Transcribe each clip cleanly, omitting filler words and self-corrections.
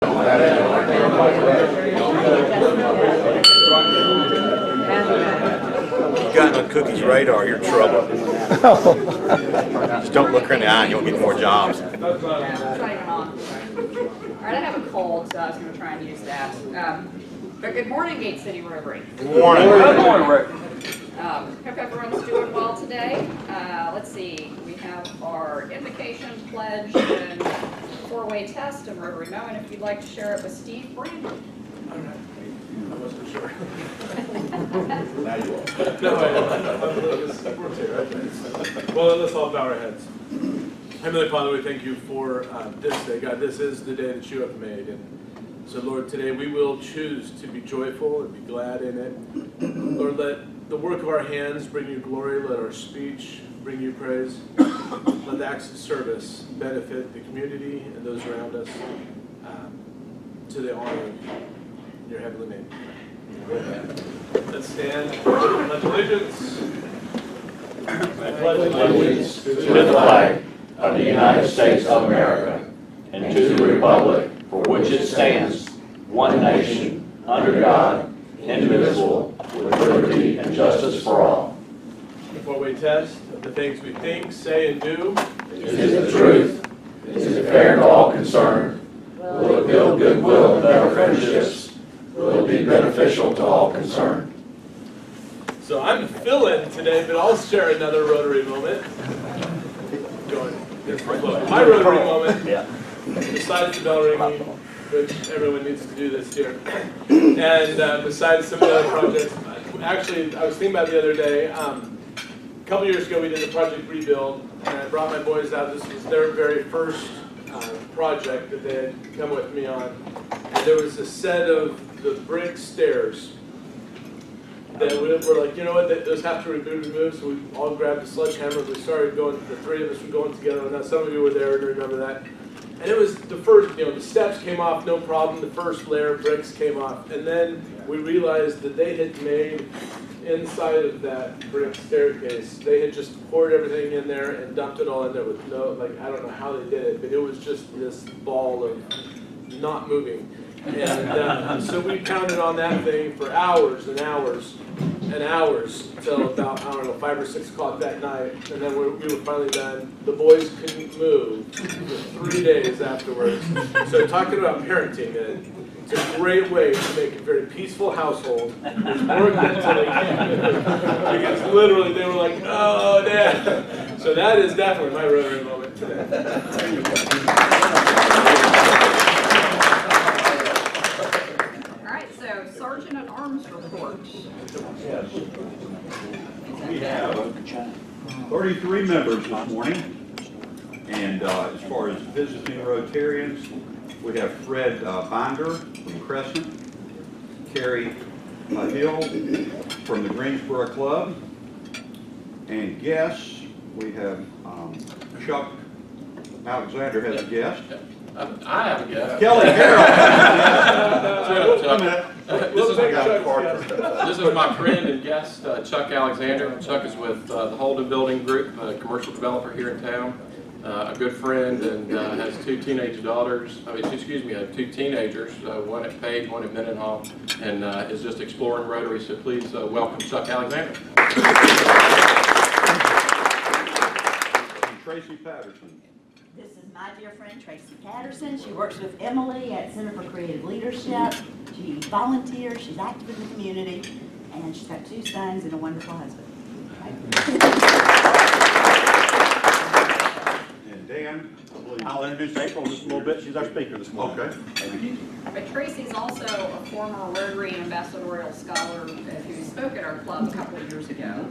You've gotten on Cookie's radar, you're in trouble. Just don't look her in the eye and you'll get more jobs. Alright, I have a cold, so I was going to try and use that. But good morning, Gate City Rotary. Good morning. Good morning, Rick. Hope everyone's doing well today. Let's see, we have our invocation, pledge, and four-way test of Rotary Moment. If you'd like to share it with Steve Brandon. I wasn't sure. Now you are. No, well, let's all bow our heads. Heavenly Father, we thank you for this day. God, this is the day that you have made. And so, Lord, today we will choose to be joyful and be glad in it. Lord, let the work of our hands bring you glory. Let our speech bring you praise. Let the acts of service benefit the community and those around us to the honor of your heavenly name. Amen. Let's stand. Pledge allegiance. I pledge allegiance to the flag of the United States of America and to the republic for which it stands, one nation, under God, indivisible, with liberty and justice for all. Before we test of the things we think, say, and do. Is it the truth? Is it fair to all concerned? Will it build goodwill and better friendships? Will it be beneficial to all concerned? So I'm fill-in today, but I'll share another Rotary moment. My Rotary moment, besides the bell ringing, which everyone needs to do this here, and besides some of the other projects, actually, I was thinking about the other day, a couple years ago we did the Project Rebuild, and I brought my boys out. This was their very first project that they had come with me on. And there was a set of the brick stairs that we were like, you know what, those have to be removed. So we all grabbed a sledgehammer. We started going, the three of us were going together on that. Some of you were there and remember that. And it was the first, the steps came off, no problem. The first layer of bricks came off. And then we realized that they had made, inside of that brick staircase, they had just poured everything in there and dumped it all in there with no, I don't know how they did it, but it was just this ball of not moving. And so we counted on that thing for hours and hours and hours until about, 5 or 6 o'clock that night. And then we were finally done. The boys couldn't move for 3 days afterwards. So talking about parenting, it's a great way to make a very peaceful household. It's more good until they can't. Because literally they were like, oh, Dad. So that is definitely my Rotary moment today. Sergeant at Arms report. We have 33 members this morning, and as far as visiting Rotarians, we have Fred Binder from Crescent, Carrie Hill from the Greensboro Club, and guests, we have Chuck Alexander has a guest. I have a guest. Kelly Harrell. This is my friend and guest, Chuck Alexander. Chuck is with the Holden Building Group, a commercial developer here in town. A good friend, and has 2 teenage daughters. Two teenagers, one at Page, one at Mendenhall, and is just exploring Rotary. So please welcome Chuck Alexander. And Tracy Patterson. This is my dear friend Tracy Patterson. She works with Emily at Center for Creative Leadership. She volunteers, she's active in the community, and she's got 2 sons and a wonderful husband. And Dan, I believe. I'll introduce April in just a little bit. She's our speaker this morning. Okay. But Tracy's also a former Rotary ambassadorial scholar who spoke at our club a couple of years ago.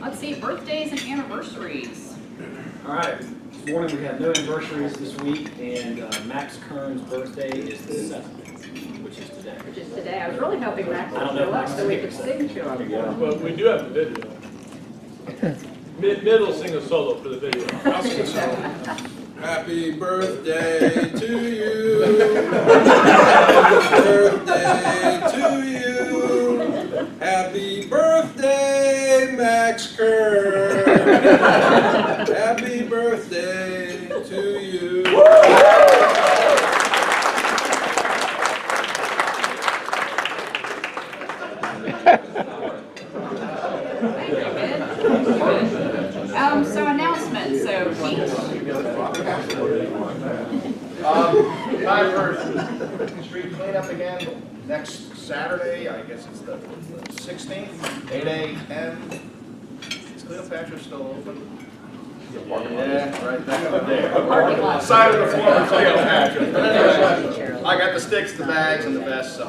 Let's see, birthdays and anniversaries. All right, this morning we have no anniversaries this week, and Max Kern's birthday is the 7th, which is today. Which is today. I was really hoping Max would I don't know show up if so we could sing to him. But we do have the video. Mid will sing a solo for the video. I'll sing a solo. Happy birthday to you. Happy birthday to you. Happy birthday, Max Kern. Happy birthday to you. Time for street cleanup again, next Saturday, I guess it's the 16th, 8 a.m. Is Cleopatra still open? Yeah, right there. Side of the former Cleopatra. But anyway, I got the sticks, the bags, and the vest, so.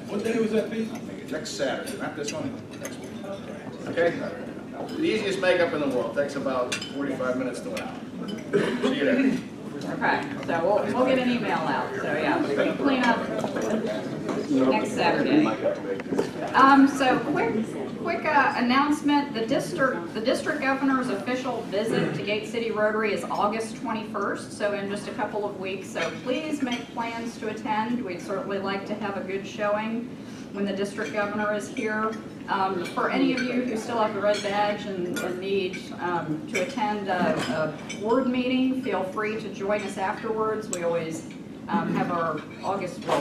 What day was that, Pete? Next Saturday, not this one, next week. Okay? The easiest makeup in the world, takes about 45 minutes to an hour. See you there. Okay, so we'll get an email out, so yeah, we clean up next Saturday. So quick announcement, the district governor's official visit to Gate City Rotary is August 21st, so in just a couple of weeks, so please make plans to attend. We'd certainly like to have a good showing when the district governor is here. For any of you who still have the red badge and need to attend a board meeting, feel free to join us afterwards. We always have our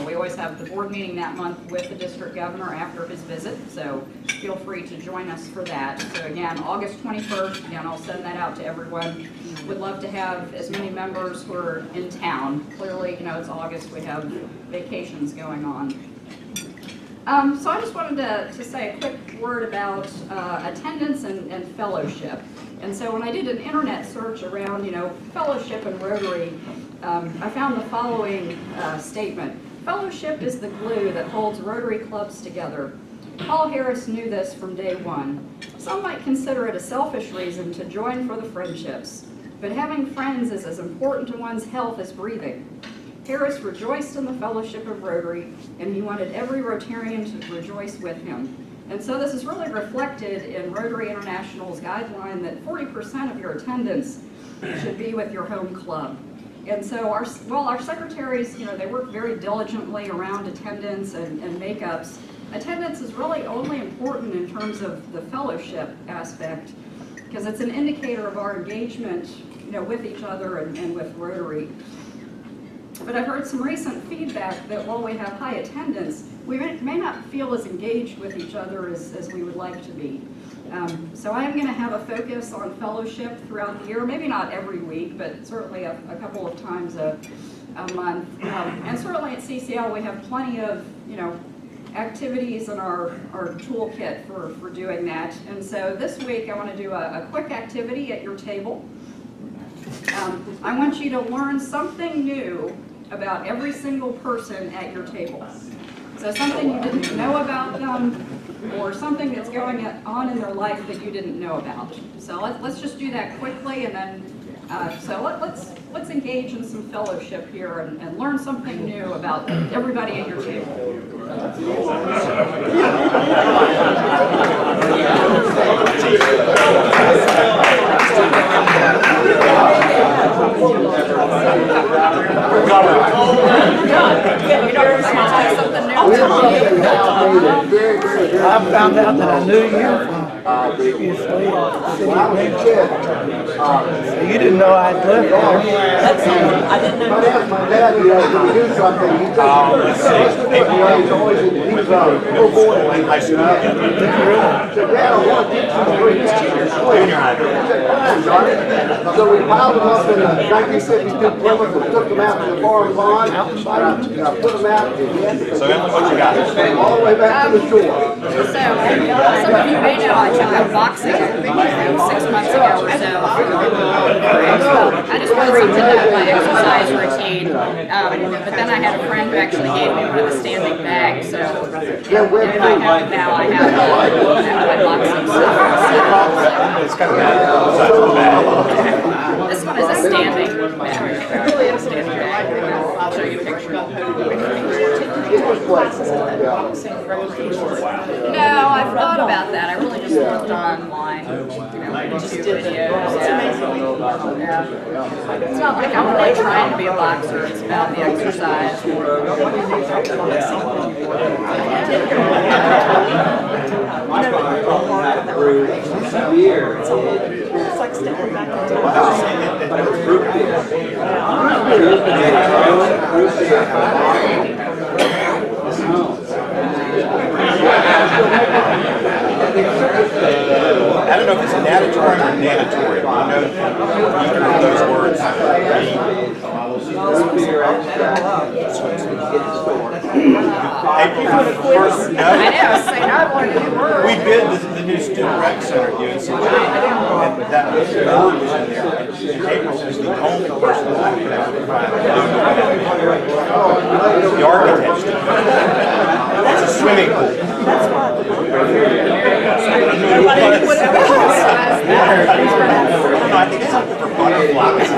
we always have the board meeting that month with the district governor after his visit, so feel free to join us for that. So again, August 21st, again, I'll send that out to everyone. Would love to have as many members who are in town. Clearly, you know, it's August, we have vacations going on. So I just wanted to say a quick word about attendance and fellowship. And so when I did an internet search around, you know, fellowship and Rotary, I found the following statement. Fellowship is the glue that holds Rotary clubs together. Paul Harris knew this from day one. Some might consider it a selfish reason to join for the friendships, but having friends is as important to one's health as breathing. Harris rejoiced in the fellowship of Rotary, and he wanted every Rotarian to rejoice with him. And so this is really reflected in Rotary International's guideline that 40% of your attendance should be with your home club. And so our secretaries, you know, they work very diligently around attendance and makeups. Attendance is really only important in terms of the fellowship aspect, because it's an indicator of our engagement, you know, with each other and with Rotary. But I've heard some recent feedback that while we have high attendance, we may not feel as engaged with each other as we would like to be. So I am going to have a focus on fellowship throughout the year, maybe not every week, but certainly a couple of times a month. And certainly at CCL we have plenty of, you know, activities in our toolkit for doing that. And so this week I want to do a quick activity at your table. I want you to learn something new about every single person at your table. So something you didn't know about them, or something that's going on in their life that you didn't know about. So let's just do that quickly, and then let's engage in some fellowship here and learn something new about everybody at your table. I found out that I knew you previously. You didn't know I'd lived there. I didn't know. My dad, you know, to do something, he he's always in little boy in high school. So Dad, I want to teach you to read that. So we piled them up in a 1952 Plymouth and took them out to the farm pond. Put them out. So what you got? All the way back to the shore. So, some of you may know I took up boxing 6 months ago or so. I just wanted something to have my exercise routine. But then I had a friend who actually gave me one of the standing bags. So if I have it now, I have my boxing stuff. It's kind of bad. This one is a standing bag. It really is a standing bag. I'll show you a picture. No, I've thought about that. I really just looked online. Just did videos. Yeah. It's not like I'm really trying to be a boxer. It's about the exercise. It's like stepping back into I don't know if it's natatorium or natatorium. I know neither of those words mean First, I know, say not one new word. we bid the new student rec center, UNC, and that word was in there. And April was the only person that could actually find the architect. That's a swimming pool. Everybody knew what it was. No, I think it's something for butterflies.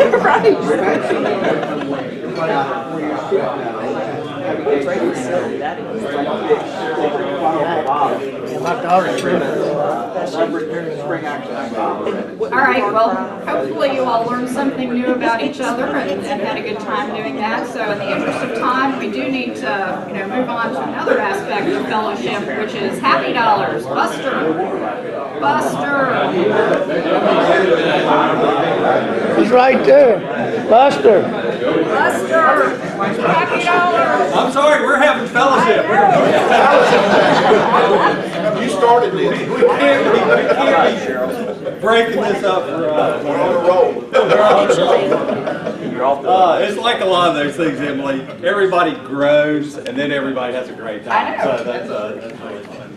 All right, well, hopefully you all learned something new about each other and had a good time doing that. So in the interest of time, we do need to, move on to another aspect of fellowship, which is happy dollars. Buster. He's right there. Buster. Happy dollars. I'm sorry, we're having fellowship. You started this. We can't be breaking this up for, We're on a roll. it's like a lot of those things, Emily. Everybody grows and then everybody has a great time. I know. So that's really fun.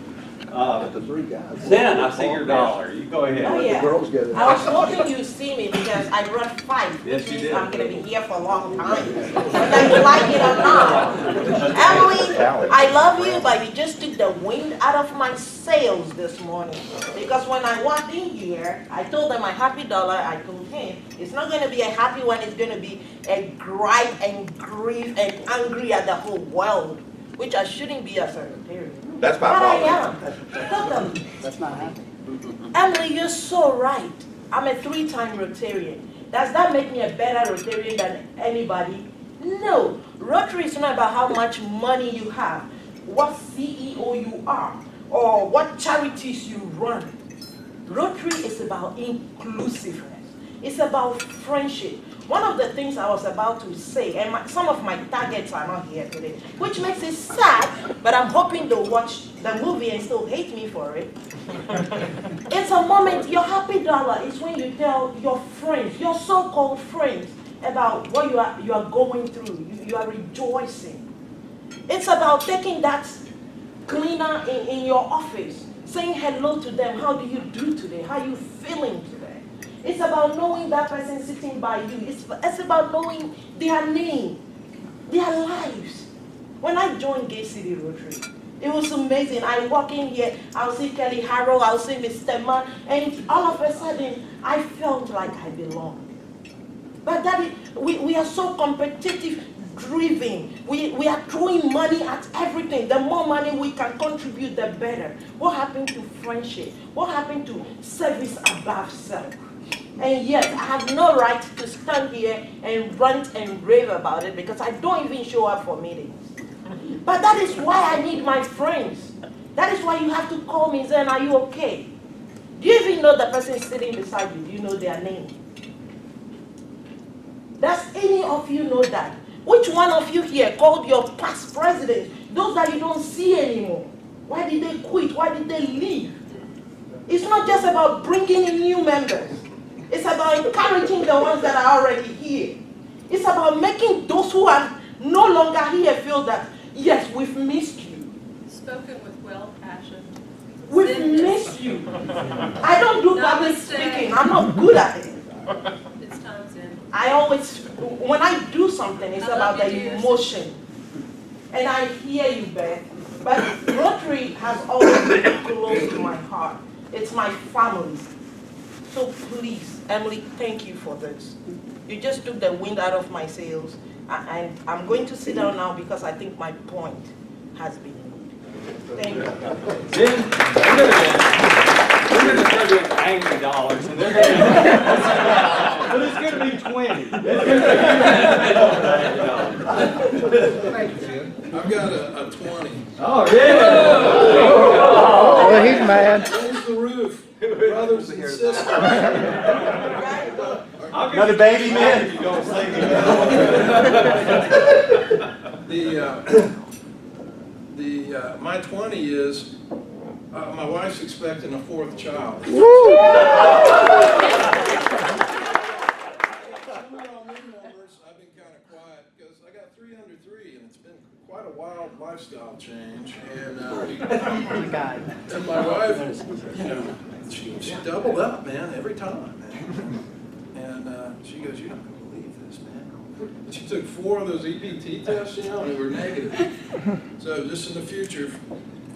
Zen, I see your dollar. You go ahead. Oh, yeah. Girls get it. I was hoping you'd see me because I brought 5, Yes, which you means did. I'm gonna be here for a long time. Whether you like it or not. Emily, I love you, but you just took the wind out of my sails this morning. Because when I walked in here, I told them my happy dollar, I told him, it's not gonna be a happy one, it's gonna be a gripe and grief and angry at the whole world, which I shouldn't be a secretary. That's my But I fault. am. Look at me. That's not happening. Emily, you're so right. I'm a 3-time Rotarian. Does that make me a better Rotarian than anybody? No. Rotary is not about how much money you have, what CEO you are, or what charities you run. Rotary is about inclusiveness. It's about friendship. One of the things I was about to say, and some of my targets are not here today, which makes it sad, but I'm hoping they'll watch the movie and still hate me for it. It's a moment, your happy dollar is when you tell your friends, your so-called friends, about what you are going through. You are rejoicing. It's about taking that cleaner in your office, saying hello to them. How do you do today? How are you feeling today? It's about knowing that person sitting by you. It's about knowing their name, their lives. When I joined Gay City Rotary, it was amazing. I walk in here, I'll see Kelly Harrow, I'll see Mr. Man, and all of a sudden, I felt like I belonged. But we are so competitive driven. We are throwing money at everything. The more money we can contribute, the better. What happened to friendship? What happened to service above self? And yes, I have no right to stand here and rant and rave about it because I don't even show up for meetings. But that is why I need my friends. That is why you have to call me and say, are you okay? Do you even know the person sitting beside you? Do you know their name? Does any of you know that? Which one of you here called your past presidents, those that you don't see anymore? Why did they quit? Why did they leave? It's not just about bringing in new members. It's about encouraging the ones that are already here. It's about making those who are no longer here feel that, yes, we've missed you. Spoken with well passion. We've missed you. I don't do public speaking. I'm not good at it. It's time's in. I always, when I do something, it's about the emotion. And I hear you, Beth. But Rotary has always been close to my heart. It's my family. So please, Emily, thank you for this. You just took the wind out of my sails. And I'm going to sit down now because I think my point has been made. Thank you. Jen, we're going to start doing angry dollars, and they're but it's going to be 20. It's I've got a 20. Oh, yeah. Oh, he's mad. Raise the roof, brothers and sisters. Another baby man. You don't say My 20 is, my wife's expecting a 4th child. Some of y'all new members, I've been kind of quiet. quite a wild lifestyle change, and and my wife, you know, she doubled up, man, every time, man. And she goes, "You're not gonna believe this, man." And she took 4 of those EPT tests, you know, and they were negative. So just in the future, if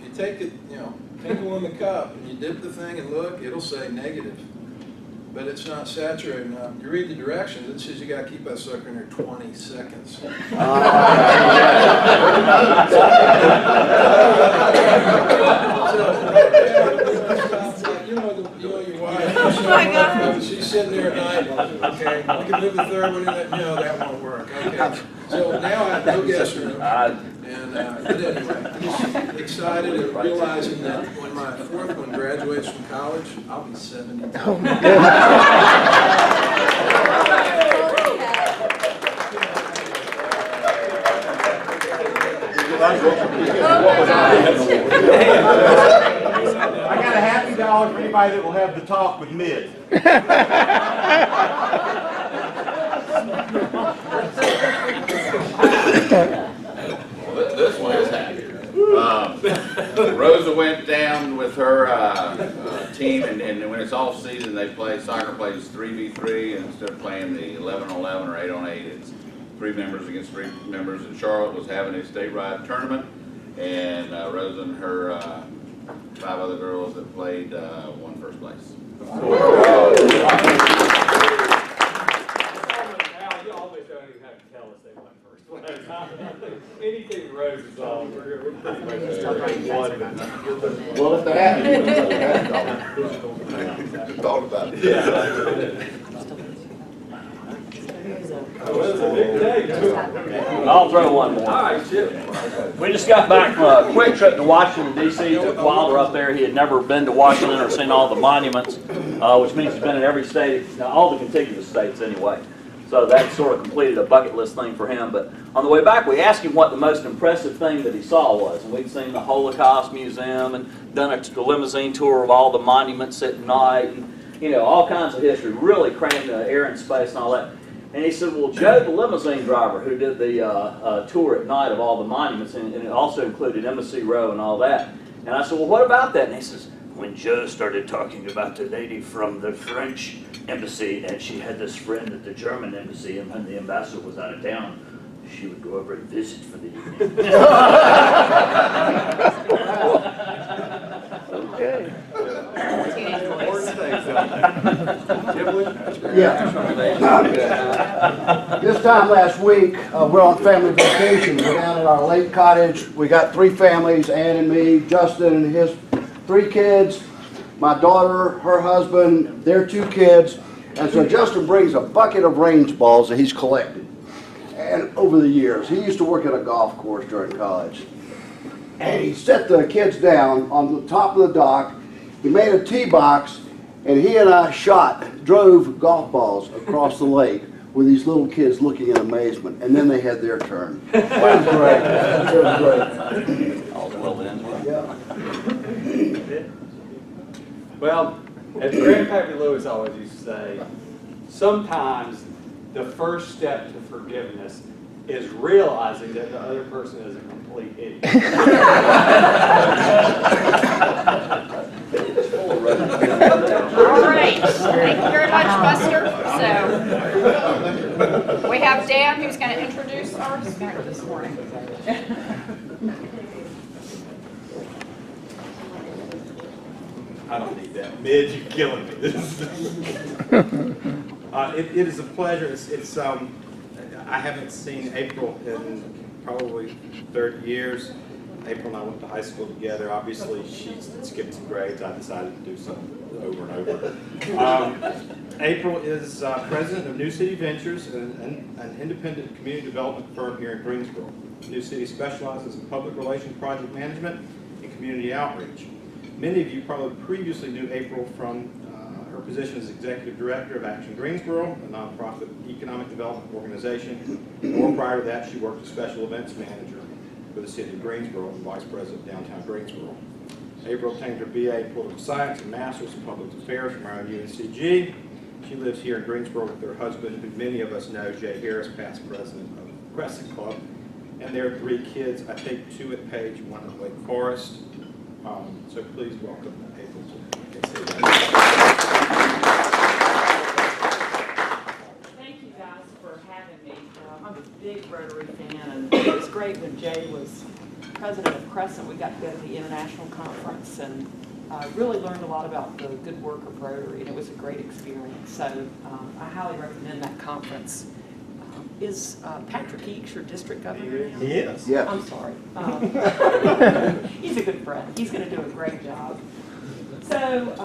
you take it, you know, tinkle in the cup, and you dip the thing and look, it'll say negative. But it's not saturated enough. You read the directions, it says you gotta keep that sucker in there 20 seconds. You know your wife, she's sitting there at night, okay, you can move the third one in that, no, that won't work, okay. So now I have no guest room, and, but anyway, I'm just excited and realizing that when my 4th one graduates from college, I'll be 72. I got a happy dollar for anybody that will have the talk with Mid. Well, this one is happy. Rosa went down with her team, and when it's off season, they play, soccer plays 3v3, and instead of playing the 11-on-11 or 8-on-8, it's 3 members against 3 members, and Charlotte was having a statewide tournament, and Rosa and her 5 other girls that played won first place. You always don't even have to tell us they won first place. Anything Rose is on, we're pretty much one. Well, if they're happy, Thought about it. Well, it's a big day, too. I'll throw one more. All right, shit. We just got back from a quick trip to Washington, D.C. Took Wilder up there. He had never been to Washington or seen all the monuments, which means he's been in every state, all the contiguous states anyway. So that sort of completed a bucket list thing for him. But on the way back, we asked him what the most impressive thing that he saw was. And we'd seen the Holocaust Museum and done a limousine tour of all the monuments at night and, you know, all kinds of history, really crammed the air and space and all that. And he said, well, Joe, the limousine driver who did the tour at night of all the monuments, and it also included Embassy Row and all that. And I said, well, what about that? And he says, when Joe started talking about the lady from the French embassy, and she had this friend at the German embassy, and when the ambassador was out of town, she would go over and visit for the evening. okay. This time last week, we're on family vacation. We're down at our lake cottage. We got 3 families, Ann and me, Justin and his 3 kids, my daughter, her husband, their 2 kids. And so Justin brings a bucket of range balls that he's collected. And over the years, he used to work at a golf course during college. And he set the kids down on the top of the dock. He made a tee box, and he and I drove golf balls across the lake with these little kids looking in amazement. And then they had their turn. It was great. It was great. All's well that ends well. Yeah. Well, as Grandpappy Lewis always used to say, sometimes the first step to forgiveness is realizing that the other person is a complete idiot. All right, thank you very much, Buster. So, we have Dan who's going to introduce our speaker this morning. I don't need that. Mid, you're killing me. It is a pleasure. I haven't seen April in probably 30 years. April and I went to high school together. Obviously, she skipped some grades. I decided to do something over and over. April is president of New City Ventures, an independent community development firm here in Greensboro. New City specializes in public relations, project management, and community outreach. Many of you probably previously knew April from her position as Executive Director of Action Greensboro, a nonprofit economic development organization. Or prior to that, she worked as Special Events Manager for the City of Greensboro and Vice President of Downtown Greensboro. April obtained her BA in Political Science and Master's in Public Affairs from our own UNCG. She lives here in Greensboro with her husband, who many of us know, Jay Harris, past President of Crescent Club. And there are 3 kids, I think 2 at Page, 1 at Wake Forest. So please welcome April to the Thank you guys for having me. I'm a big Rotary fan, and it was great when Jay was president of Crescent. We got to go to the international conference and really learned a lot about the good work of Rotary, and it was a great experience. So I highly recommend that conference. Is Patrick Eakes your district governor now? He is. Yeah. I'm sorry. He's a good friend. He's going to do a great job. So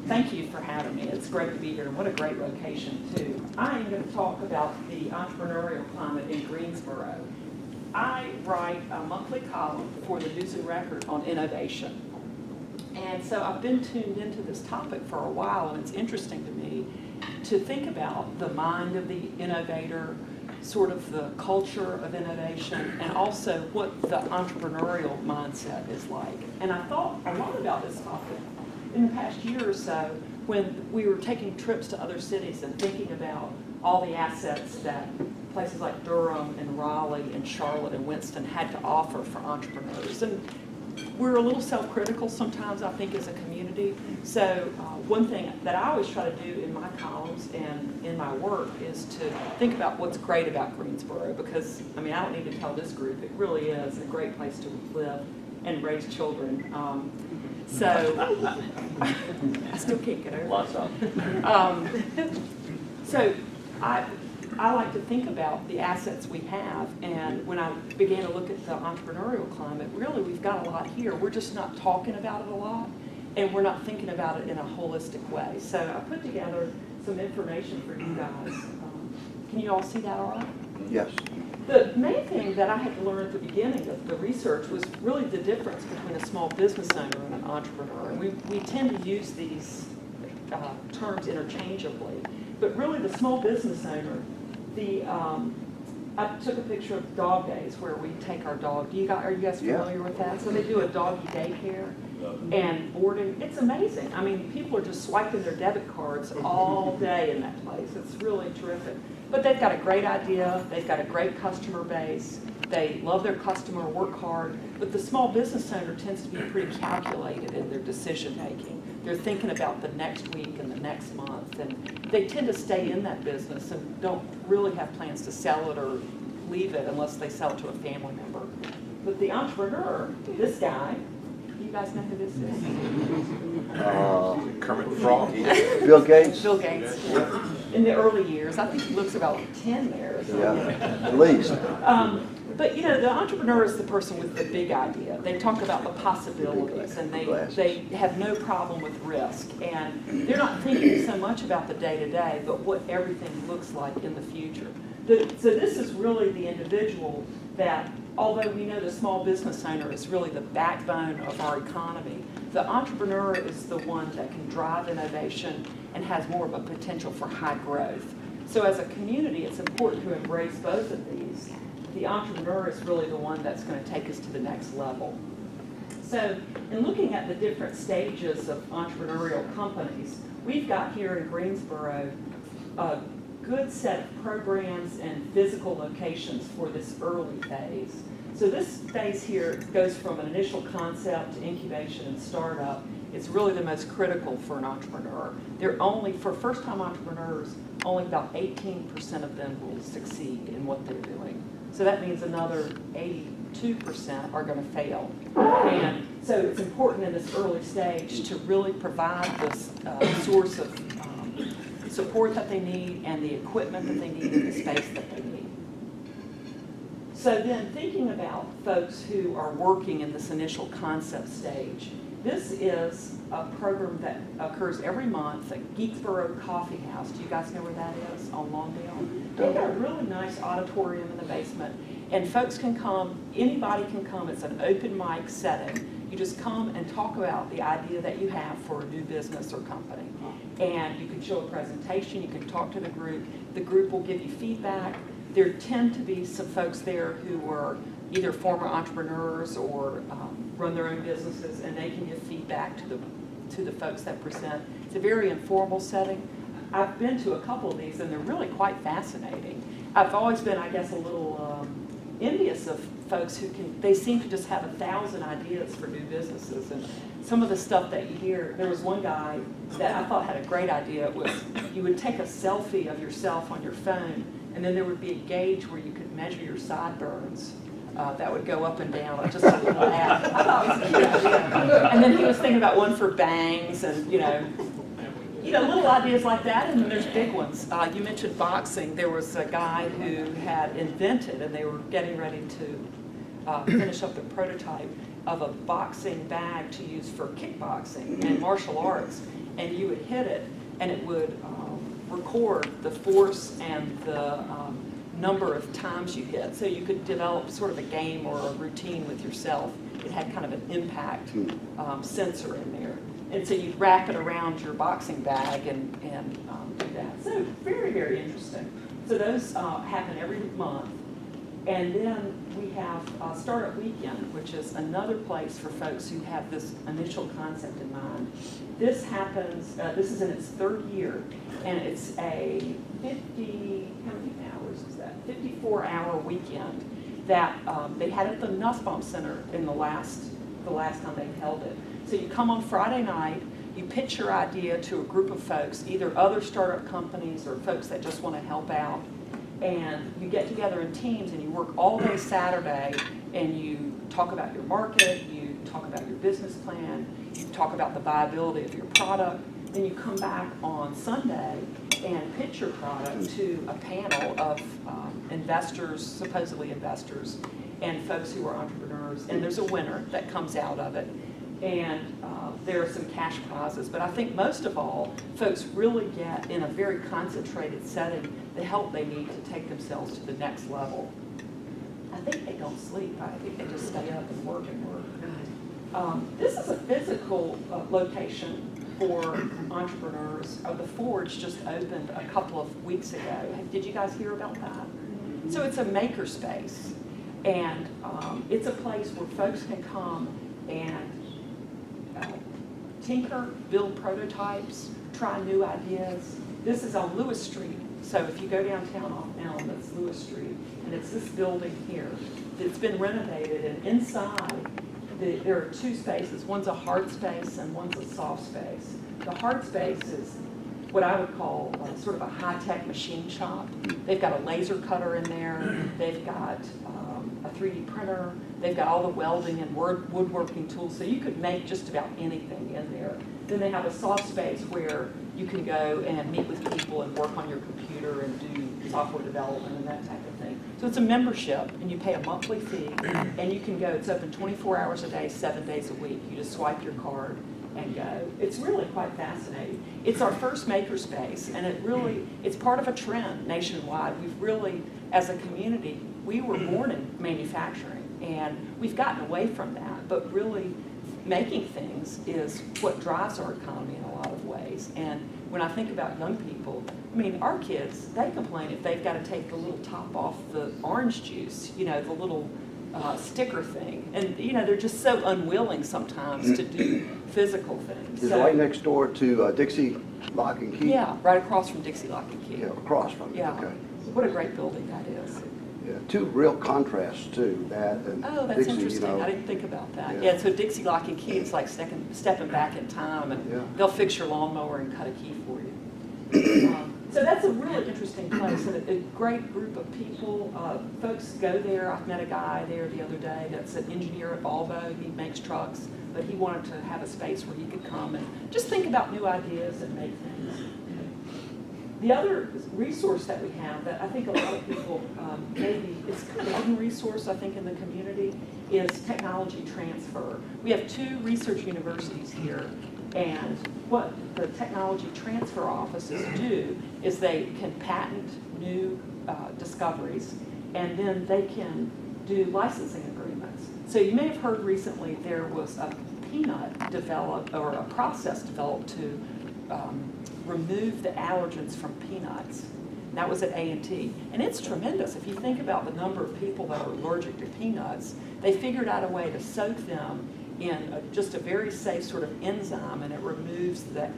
thank you for having me. It's great to be here, and what a great location, too. I am going to talk about the entrepreneurial climate in Greensboro. I write a monthly column for the News and Record on innovation. And so I've been tuned into this topic for a while, and it's interesting to me to think about the mind of the innovator, sort of the culture of innovation, and also what the entrepreneurial mindset is like. And I thought a lot about this topic in the past year or so when we were taking trips to other cities and thinking about all the assets that places like Durham and Raleigh and Charlotte and Winston had to offer for entrepreneurs. And we're a little self-critical sometimes, I think, as a community. So one thing that I always try to do in my columns and in my work is to think about what's great about Greensboro, because, I mean, I don't need to tell this group, it really is a great place to live and raise children. So I still can't get over it. Lots of. So I like to think about the assets we have, and when I began to look at the entrepreneurial climate, really we've got a lot here. We're just not talking about it a lot, and we're not thinking about it in a holistic way. So I put together some information for you guys. Can you all see that all right? Yes. The main thing that I had to learn at the beginning of the research was really the difference between a small business owner and an entrepreneur. And we tend to use these terms interchangeably, but really the small business owner, I took a picture of dog days where we take our dog. Are you guys familiar with that? So they do a doggy daycare and boarding. It's amazing. I mean, people are just swiping their debit cards all day in that place. It's really terrific. But they've got a great idea. They've got a great customer base. They love their customer, work hard. But the small business owner tends to be pretty calculated in their decision making. They're thinking about the next week and the next month, and they tend to stay in that business and don't really have plans to sell it or leave it unless they sell it to a family member. But the entrepreneur, this guy, you guys know who this is? Kermit the Frog. Bill Gates? Bill Gates. In the early years, I think he looks about 10 there. So, Yeah, at least. But you know, the entrepreneur is the person with the big idea. They talk about the possibilities, and they have no problem with risk. And they're not thinking so much about the day-to-day, but what everything looks like in the future. So this is really the individual that, although we know the small business owner is really the backbone of our economy, the entrepreneur is the one that can drive innovation and has more of a potential for high growth. So as a community, it's important to embrace both of these. The entrepreneur is really the one that's going to take us to the next level. So in looking at the different stages of entrepreneurial companies, we've got here in Greensboro a good set of programs and physical locations for this early phase. So this phase here goes from an initial concept to incubation and startup. It's really the most critical for an entrepreneur. For first-time entrepreneurs, only about 18% of them will succeed in what they're doing. So that means another 82% are going to fail. And so it's important in this early stage to really provide this source of support that they need and the equipment that they need in the space that they need. So then thinking about folks who are working in this initial concept stage, this is a program that occurs every month at Greensboro Coffee House. Do you guys know where that is on Lawndale? They've got a really nice auditorium in the basement, and folks can come, anybody can come. It's an open mic setting. You just come and talk about the idea that you have for a new business or company. And you can show a presentation, you can talk to the group will give you feedback. There tend to be some folks there who are either former entrepreneurs or run their own businesses, and they can give feedback to the folks that present. It's a very informal setting. I've been to a couple of these, and they're really quite fascinating. I've always been, I guess, a little envious envious of folks who they seem to just have 1,000 ideas for new businesses. And some of the stuff that you hear, there was one guy that I thought had a great idea. It was you would take a selfie of yourself on your phone, and then there would be a gauge where you could measure your sideburns. That would go up and down, just a little ad. I thought it was a cute idea. And then he was thinking about one for bangs and, little ideas like that, and then there's big ones. You mentioned boxing. There was a guy who had invented, and they were getting ready to finish up the prototype of a boxing bag to use for kickboxing and martial arts. And you would hit it, and it would record the force and the number of times you hit. So you could develop sort of a game or a routine with yourself. It had kind of an impact sensor in there. And so you'd wrap it around your boxing bag and do that. So very, very interesting. So those happen every month. And then we have Startup Weekend, which is another place for folks who have this initial concept in mind. This happens, this is in its third year, and it's a 54-hour weekend that they had at the Nussbaum Center in the last time they held it. So you come on Friday night, you pitch your idea to a group of folks, either other startup companies or folks that just want to help out, and you get together in teams and you work all day Saturday and you talk about your market, you talk about your business plan, you talk about the viability of your product, then you come back on Sunday and pitch your product to a panel of investors, supposedly investors, and folks who are entrepreneurs, and there's a winner that comes out of it. And there are some cash prizes, but I think most of all, folks really get, in a very concentrated setting, the help they need to take themselves to the next level. I think they don't sleep. I think they just stay up and work and work. This is a physical location for entrepreneurs. The Forge just opened a couple of weeks ago. Did you guys hear about that? So it's a maker space, and it's a place where folks can come and tinker, build prototypes, try new ideas. This is on Lewis Street. So if you go downtown off Elm, that's Lewis Street, and it's this building here. It's been renovated, and inside there are two spaces. One's a hard space and one's a soft space. The hard space is what I would call sort of a high-tech machine shop. They've got a laser cutter in there. They've got a 3D printer. They've got all the welding and woodworking tools, so you could make just about anything in there. Then they have a soft space where you can go and meet with people and work on your computer and do software development and that type of thing. So it's a membership, and you pay a monthly fee, and you can go. It's open 24 hours a day, 7 days a week. You just swipe your card and go. It's really quite fascinating. It's our first makerspace, and it's part of a trend nationwide. We've really, as a community, we were born in manufacturing, and we've gotten away from that, but really making things is what drives our economy in a lot of ways. And when I think about young people, I mean, our kids, they complain if they've got to take the little top off the orange juice, the little sticker thing. And, they're just so unwilling sometimes to do physical things. Is it right next door to Dixie Lock and Key? Yeah, right across from Dixie Lock and Key. Yeah, across from it, Yeah. okay. What a great building that is. Yeah, two real contrasts too, that and Oh, that's Dixie, interesting. I didn't think about that. Yeah. Yeah, so Dixie Lock and Key, it's like stepping back in time, and Yeah. they'll fix your lawnmower and cut a key for you. So that's a really interesting place, and a great group of people. Folks go there. I've met a guy there the other day that's an engineer at Volvo. He makes trucks, but he wanted to have a space where he could come and just think about new ideas and make things. The other resource that we have that I think a lot of people maybe, it's kind of a hidden resource I think in the community, is technology transfer. We have 2 research universities here, and what the technology transfer offices do is they can patent new discoveries, and then they can do licensing agreements. So you may have heard recently there was a peanut developed, or a process developed to remove the allergens from peanuts. And that was at A&T. And it's tremendous. If you think about the number of people that are allergic to peanuts, they figured out a way to soak them in just a very safe sort of enzyme, and it removes the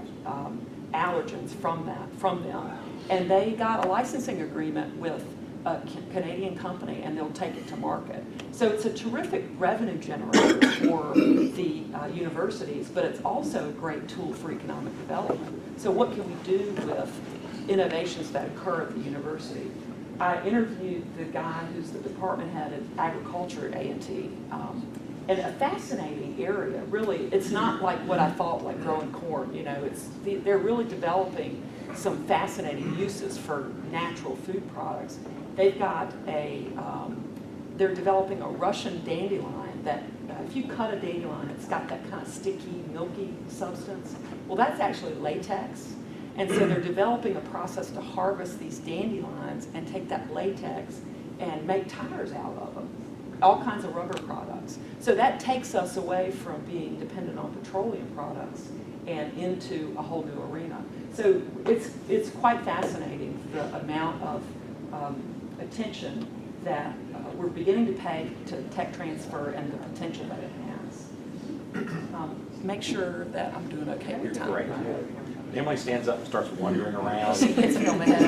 allergens from them. And they got a licensing agreement with a Canadian company and they'll take it to market. So it's a terrific revenue generator for the universities, but it's also a great tool for economic development. So what can we do with innovations that occur at the university? I interviewed the guy who's the department head of agriculture at A&T. And a fascinating area, really. It's not like what I thought, like growing corn, you know, they're really developing some fascinating uses for natural food products. They've got they're developing a Russian dandelion that if you cut a dandelion, it's got that kind of sticky, milky substance. Well, that's actually latex. And so they're developing a process to harvest these dandelions and take that latex and make tires out of them, all kinds of rubber products. So that takes us away from being dependent on petroleum products and into a whole new arena. So it's quite fascinating, the amount of attention that we're beginning to pay to tech transfer and the potential that it has. Make sure that I'm doing okay with time. Great. Emily stands up and starts wandering around. She hits me on the head.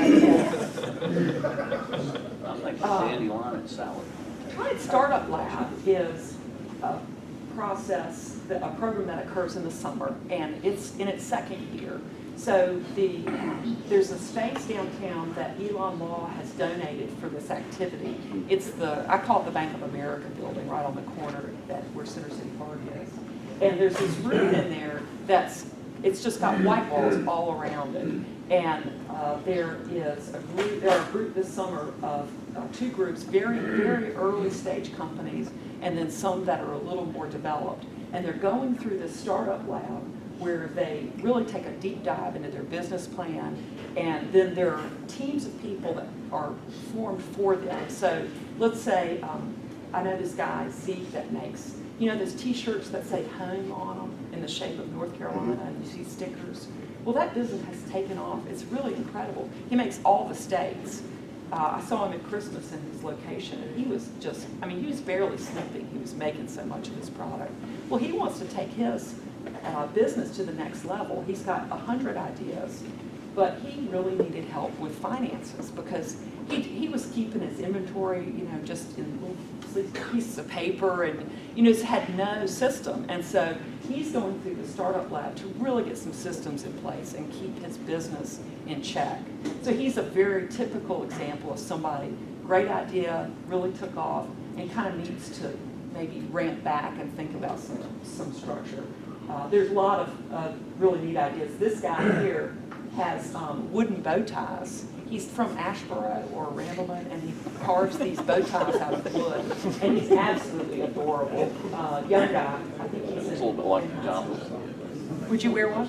I'm thinking dandelion and salad. Triad Startup Lab is a process, a program that occurs in the summer, and it's in its second year. So there's a space downtown that Elon Law has donated for this activity. It's I call it the Bank of America building right on the corner where Center City Park is. And there's this room in there it's just got white walls all around it. And there are a group this summer of two groups, very, very early stage companies, and then some that are a little more developed. And they're going through this startup lab where they really take a deep dive into their business plan, and then there are teams of people that are formed for them. So let's say, I know this guy, Zeke, that makes, those t-shirts that say home on them in the shape of North Carolina, and you see stickers. Well, that business has taken off. It's really incredible. He makes all the states. I saw him at Christmas in his location, and he was he was barely sleeping. He was making so much of his product. Well, he wants to take his business to the next level. He's got 100 ideas, but he really needed help with finances because he was keeping his inventory, just in little pieces of paper, and just had no system. And so he's going through the startup lab to really get some systems in place and keep his business in check. So he's a very typical example of somebody, great idea, really took off, and kind of needs to maybe ramp back and think about some structure. There's a lot of really neat ideas. This guy here has wooden bow ties. He's from Asheboro or Randleman, and he carves these bow ties out of wood, and he's absolutely adorable. Young guy. I think he's It's a little bit like John. Would you wear one?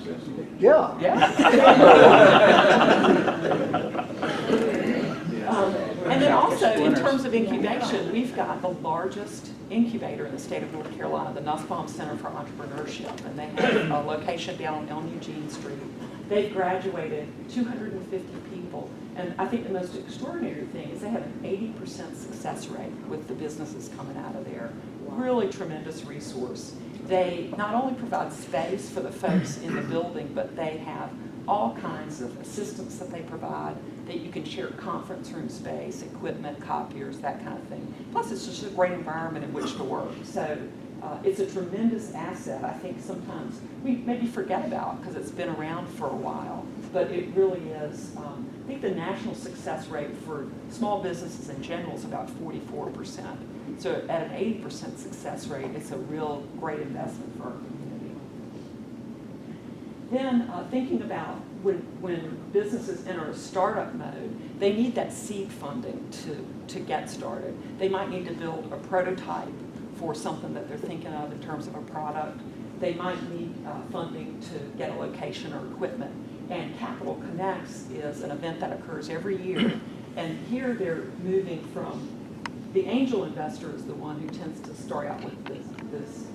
Yeah. And then also, in terms of incubation, we've got the largest incubator in the state of North Carolina, the Nussbaum Center for Entrepreneurship, and they have a location down on Elm Eugene Street. They've graduated 250 people, and I think the most extraordinary thing is they have an 80% success rate with the businesses coming out of there. Really tremendous resource. They not only provide space for the folks in the building, but they have all kinds of assistance that they provide, that you can share conference room space, equipment, copiers, that kind of thing. Plus, it's just a great environment in which to work. So it's a tremendous asset. I think sometimes we maybe forget about because it's been around for a while, but it really is. I think the national success rate for small businesses in general is about 44%. So at an 80% success rate, it's a real great investment for our community. Then thinking about when businesses enter a startup mode, they need that seed funding to get started. They might need to build a prototype for something that they're thinking of in terms of a product. They might need funding to get a location or equipment. And Capital Connects is an event that occurs every year. And here they're moving from the angel investor is the one who tends to start out with this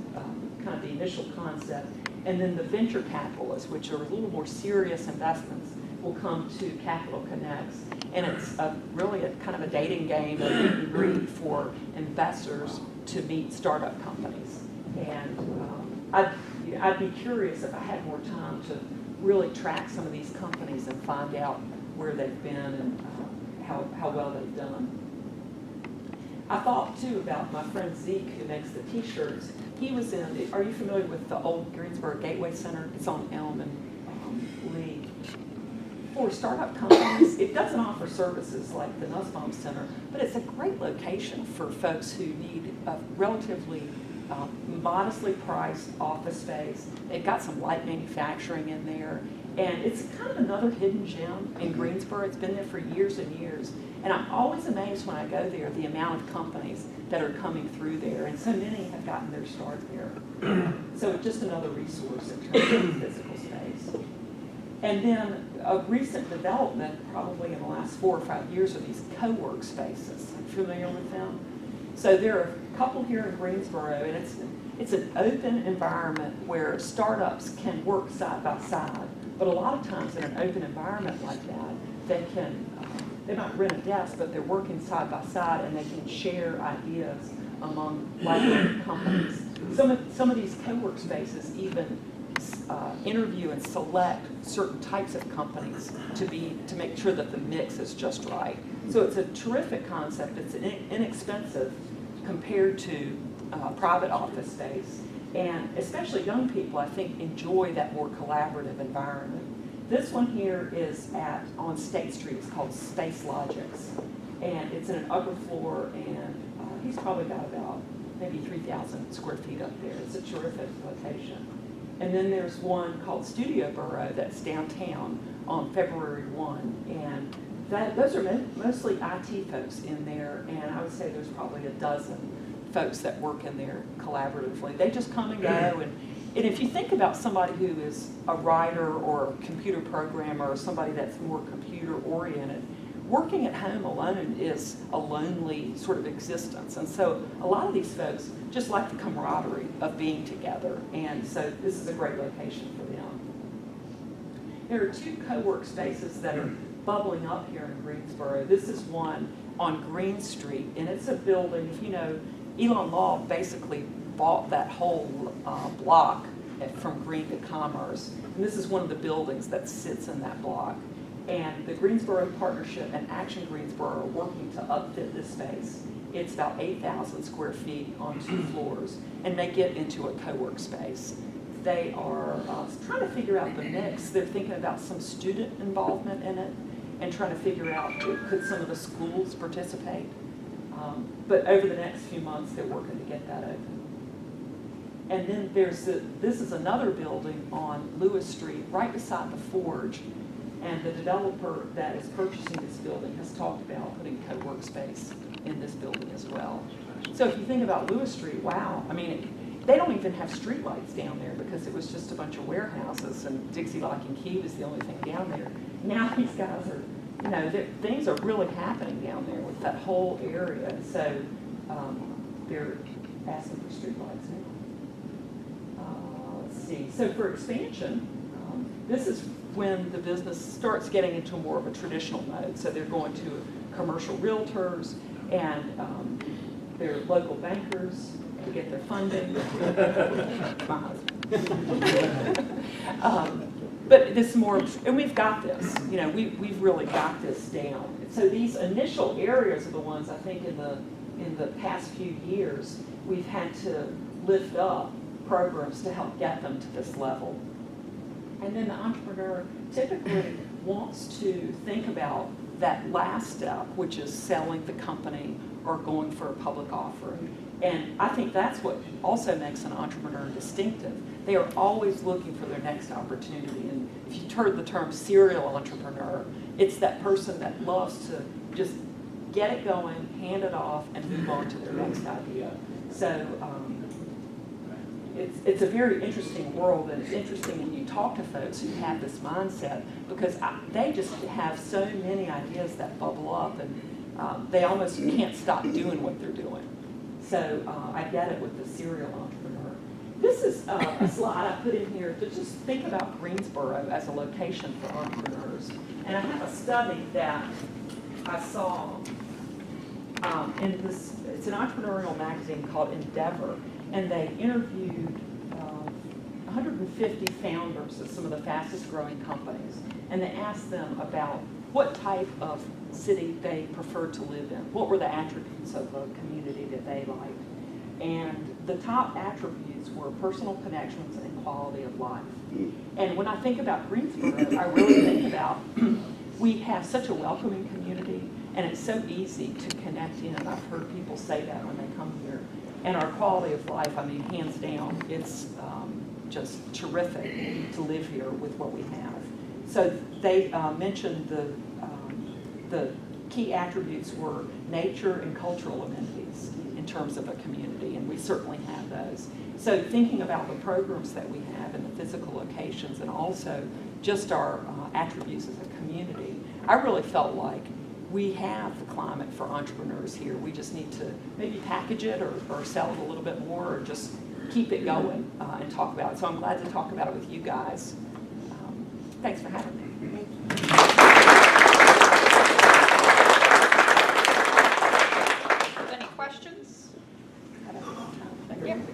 kind of the initial concept. And then the venture capitalists, which are a little more serious investments, will come to Capital Connects. And it's really a kind of a dating game, a meet and greet for investors to meet startup companies. And I'd be curious if I had more time to really track some of these companies and find out where they've been and how well they've done. I thought too about my friend Zeke who makes the t-shirts. He was in, are you familiar with the old Greensboro Gateway Center? It's on Elm and Lee. For startup companies, it doesn't offer services like the Nussbaum Center, but it's a great location for folks who need a relatively modestly priced office space. They've got some light manufacturing in there, and it's kind of another hidden gem in Greensboro. It's been there for years and years, and I'm always amazed when I go there the amount of companies that are coming through there, and so many have gotten their start there. So it's just another resource in terms of physical space. And then a recent development, probably in the last 4 or 5 years, are these co-work spaces. Are you familiar with them? So there are a couple here in Greensboro, and it's an open environment where startups can work side by side. But a lot of times in an open environment like that, they might rent a desk, but they're working side by side, and they can share ideas among like-minded companies. Some of these co-work spaces even interview and select certain types of companies to make sure that the mix is just right. So it's a terrific concept. It's inexpensive compared to private office space, and especially young people, I think, enjoy that more collaborative environment. This one here is on State Street. It's called Space Logics, and it's in an upper floor, and he's probably got about maybe 3,000 square feet up there. It's a terrific location. And then there's one called Studio Borough that's downtown on February 1, and those are mostly IT folks in there, and I would say there's probably a dozen folks that work in there collaboratively. They just come and go, and if you think about somebody who is a writer or a computer programmer or somebody that's more computer oriented, working at home alone is a lonely sort of existence. And so a lot of these folks just like the camaraderie of being together. And so this is a great location for them. There are 2 co-work spaces that are bubbling up here in Greensboro. This is one on Green Street, and it's a building, if you know, Elon Law basically bought that whole block from Green to Commerce. And this is one of the buildings that sits in that block. And the Greensboro Partnership and Action Greensboro are working to upfit this space. It's about 8,000 square feet on 2 floors and make it into a co-work space. They are trying to figure out the mix. They're thinking about some student involvement in it and trying to figure out could some of the schools participate. But over the next few months, they're working to get that open. And then this is another building on Lewis Street, right beside the Forge. And the developer that is purchasing this building has talked about putting co-work space in this building as well. So if you think about Lewis Street, wow, I mean, they don't even have streetlights down there because it was just a bunch of warehouses, and Dixie Lock and Key was the only thing down there. Now these guys are, things are really happening down there with that whole area. So they're asking for streetlights now. Let's see. So for expansion, this is when the business starts getting into more of a traditional mode. So they're going to commercial realtors and their local bankers to get their funding. But this is more, and we've got this, we've really got this down. So these initial areas are the ones I think in the past few years, we've had to lift up programs to help get them to this level. And then the entrepreneur typically wants to think about that last step, which is selling the company or going for a public offering. And I think that's what also makes an entrepreneur distinctive. They are always looking for their next opportunity. And if you've heard the term serial entrepreneur, it's that person that loves to just get it going, hand it off, and move on to their next idea. So it's a very interesting world, and it's interesting when you talk to folks who have this mindset, because they just have so many ideas that bubble up, and they almost can't stop doing what they're doing. So I get it with the serial entrepreneur. This is a slide I put in here to just think about Greensboro as a location for entrepreneurs. And I have a study that I saw in this, it's an entrepreneurial magazine called Endeavor, and they interviewed 150 founders of some of the fastest growing companies, and they asked them about what type of city they preferred to live in. What were the attributes of a community that they liked? And the top attributes were personal connections and quality of life. And when I think about Greensboro, I really think about we have such a welcoming community, and it's so easy to connect in. I've heard people say that when they come here. And our quality of life, I mean, hands down, it's just terrific to live here with what we have. So they mentioned the key attributes were nature and cultural amenities in terms of a community, and we certainly have those. So thinking about the programs that we have and the physical locations and also just our attributes as a community, I really felt like we have the climate for entrepreneurs here. We just need to maybe package it or sell it a little bit more or just keep it going and talk about it. So I'm glad to talk about it with you guys. Thanks for having me. Any questions?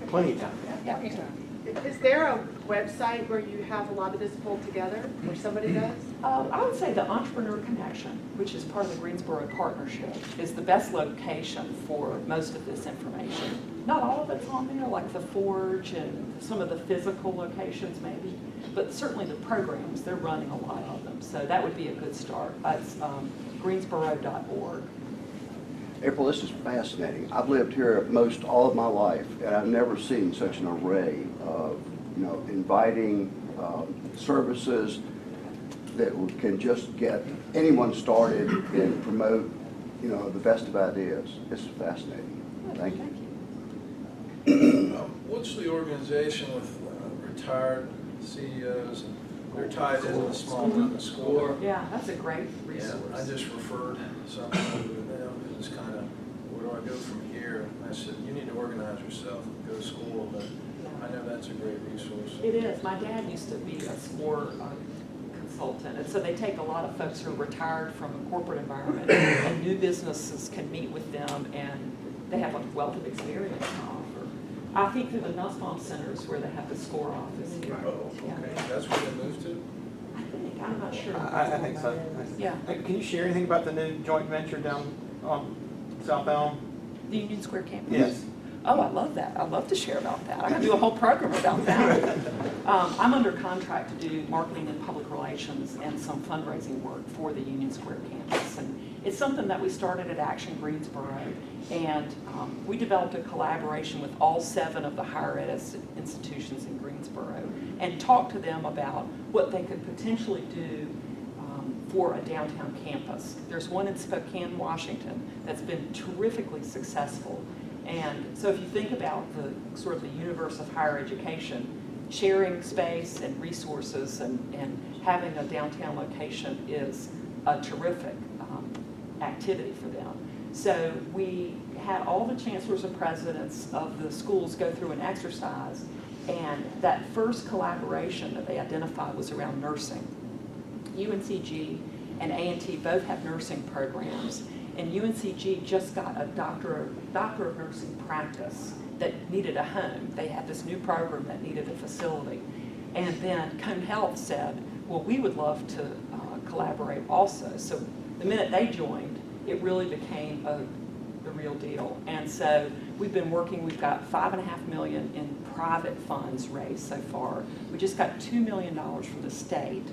Plenty of time. Is there a website where you have a lot of this pulled together, or somebody does? I would say the Entrepreneur Connection, which is part of the Greensboro Partnership, is the best location for most of this information. Not all of it's on there, like the Forge and some of the physical locations maybe, but certainly the programs, they're running a lot of them. So that would be a good start. It's greensboro.org. April, this is fascinating. I've lived here most all of my life, and I've never seen such an array of, inviting services that can just get anyone started and promote, the best of ideas. It's fascinating. Thank you. What's the organization with retired CEOs, and they're tied into the small business school? Yeah, that's a great Yeah, resource. I just referred something over to them, it's kind of, where do I go from here? And I said, you need to organize yourself, go to school, but I know that's a great resource. It is. My dad used to be a SCORE consultant, and so they take a lot of folks who are retired from a corporate environment, and new businesses can meet with them, and they have a wealth of experience to offer. I think through the Nussbaum Centers where they have the SCORE office here. Oh, okay, that's where they moved to? I think, I'm not sure. I think so. Yeah. Can you share anything about the new joint venture down on South Elm? The Union Square campus? Yes. Oh, I love that. I'd love to share about that. I can do a whole program about that. I'm under contract to do marketing and public relations and some fundraising work for the Union Square campus. And it's something that we started at Action Greensboro. And we developed a collaboration with all 7 of the higher ed institutions in Greensboro and talked to them about what they could potentially do for a downtown campus. There's one in Spokane, Washington that's been terrifically successful. And so if you think about the sort of the universe of higher education, sharing space and resources and having a downtown location is a terrific activity for them. So we had all the chancellors and presidents of the schools go through an exercise, and that first collaboration that they identified was around nursing. UNCG and A&T both have nursing programs. And UNCG just got a doctor of nursing practice that needed a home. They had this new program that needed a facility. And then Cone Health said, well, we would love to collaborate also. So the minute they joined, it really became the real deal. And so we've been working, we've got $5.5 million in private funds raised so far. We just got $2 million from the state.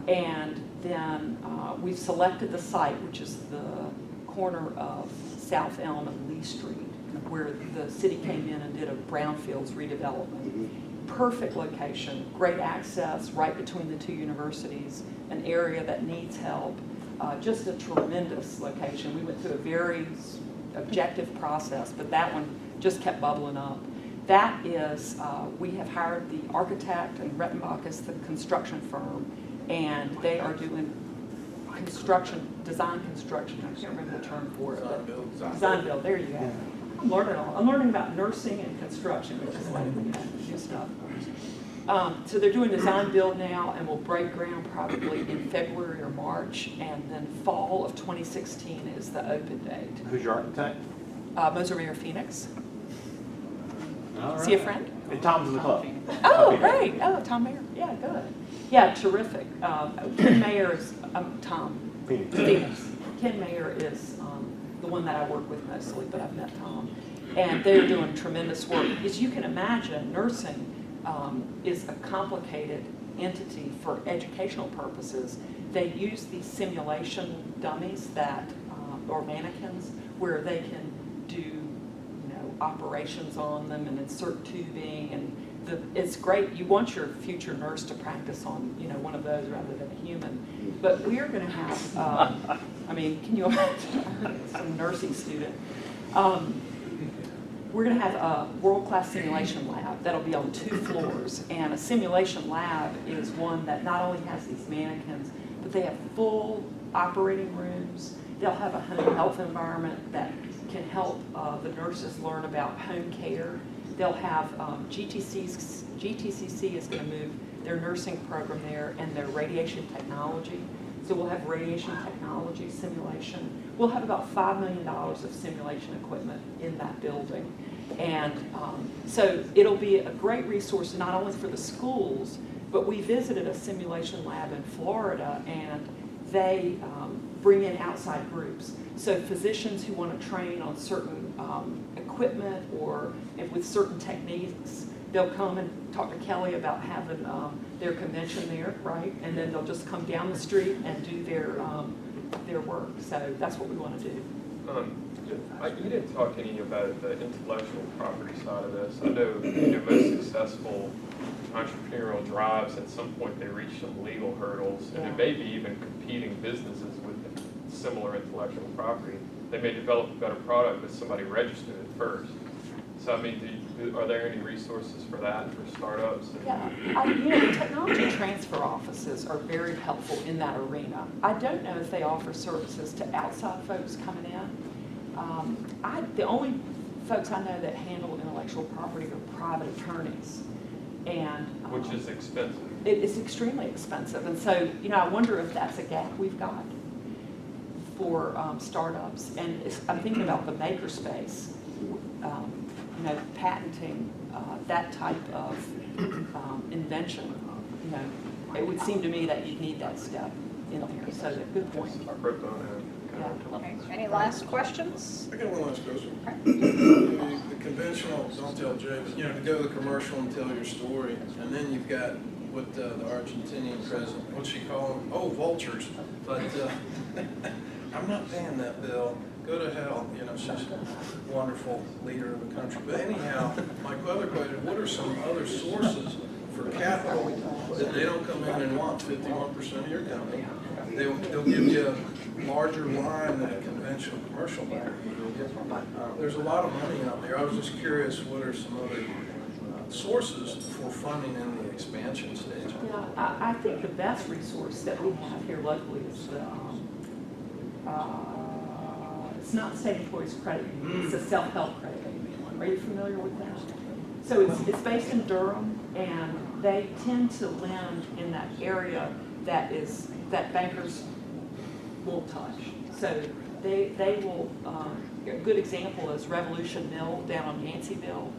And then we've selected the site, which is the corner of South Elm and Lee Street, where the city came in and did a brownfields redevelopment. Perfect location, great access right between the 2 universities, an area that needs help, just a tremendous location. We went through a very objective process, but that one just kept bubbling up. That is, we have hired the architect, and Rettenbach is the construction firm, and they are doing design construction, I can't remember the term for it. Design build, there you go. I'm learning about nursing and construction, which is like new stuff. So they're doing design build now, and we'll break ground probably in February or March, and then fall of 2016 is the open date. Who's your architect? Moser Mayor Phoenix. All Is he a friend? And Tom's in the club. Oh, great. Oh, Tom Mayer. Yeah, good. Yeah, terrific. Ken Mayer is Tom. Stevens. Ken Mayer is the one that I work with mostly, but I've met Tom. And they're doing tremendous work. As you can imagine, nursing is a complicated entity for educational purposes. They use these simulation dummies that, or mannequins, where they can do, operations on them and insert tubing, and it's great. You want your future nurse to practice on, one of those rather than a human. But we're going to have, can you imagine some nursing student? We're going to have a world-class simulation lab that'll be on 2 floors. And a simulation lab is one that not only has these mannequins, but they have full operating rooms. They'll have a home health environment that can help the nurses learn about home care. They'll have GTCC is going to move their nursing program there and their radiation technology. So we'll have radiation technology simulation. We'll have about $5 million of simulation equipment in that building. And so it'll be a great resource not only for the schools, but we visited a simulation lab in Florida, and they bring in outside groups. So physicians who want to train on certain equipment or with certain techniques, they'll come and talk to Kelly about having their convention there, right? And then they'll just come down the street and do their work. So that's what we want to do. You didn't talk any about the intellectual property side of this. I know most successful entrepreneurial drives, at some point they reach some legal hurdles, and it may be even competing businesses with similar intellectual property. They may develop a better product, but somebody registered it first. So, are there any resources for that for startups? Yeah, the technology transfer offices are very helpful in that arena. I don't know if they offer services to outside folks coming in. The only folks I know that handle intellectual property are private attorneys. And which is expensive. It is extremely expensive. And so, I wonder if that's a gap we've got for startups. And I'm thinking about the makerspace, patenting that type of invention. It would seem to me that you'd need that step in there. So good point. Okay. Any last questions? I got one last question. The conventional, don't tell Jay, but to go to the commercial and tell your story, and then you've got what the Argentinian president, what's she call them? Oh, vultures. But I'm not paying that bill. Go to hell. She's a wonderful leader of the country. But anyhow, my other question, what are some other sources for capital that they don't come in and want 51% of your company? They'll give you a larger line than a conventional commercial bank. There's a lot of money out there. I was just curious, what are some other sources for funding in the expansion stage? Yeah, I think the best resource that we have here locally is the, it's not State Employees Credit Union, it's a self-help credit union. Are you familiar with that? So it's based in Durham, and they tend to lend in that area that bankers won't touch. So they will, a good example is Revolution Mill down on Yanceyville.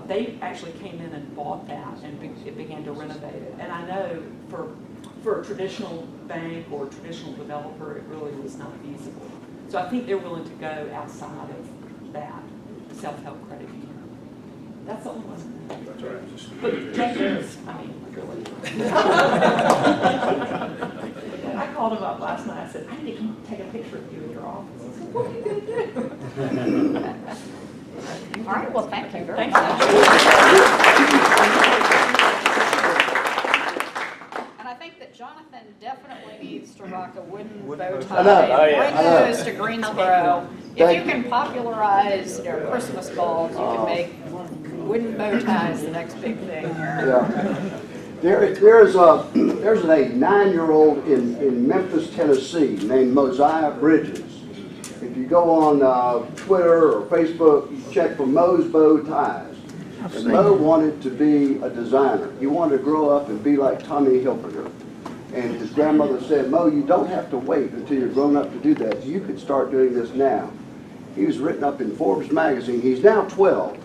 They actually came in and bought that and began to renovate it. And I know for a traditional bank or traditional developer, it really was not feasible. So I think they're willing to go outside of that self-help credit union. That's the only one. That's right. But James, really. I called him up last night. I said, I need to take a picture of you in your office. He said, what are you going to do? All right, well, thank you very Thanks. much. And I think that Jonathan definitely needs to rock a wooden bow tie. I know. Bring those to Greensboro. If you can popularize Christmas balls, you can make wooden bow ties the next big thing here. Yeah. There's a 9-year-old in Memphis, Tennessee named Mosiah Bridges. If you go on Twitter or Facebook, you check for Mo's bow ties. And Mo wanted to be a designer. He wanted to grow up and be like Tommy Hilfiger. And his grandmother said, Mo, you don't have to wait until you're grown up to do that. You could start doing this now. He was written up in Forbes magazine. He's now 12.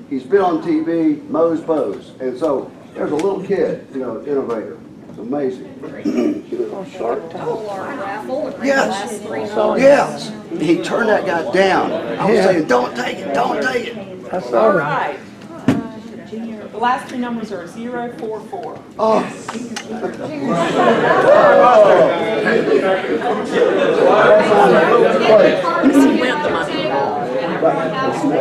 He's been on TV, Mo's Bows. And so there's a little kid, innovator. It's amazing. Double large raffle, agree the Yes. last three numbers. Yes, he turned that guy down. I was saying, don't take it, don't take it. All right. The last three numbers are 044. Oh. Get the cards together, and everyone have some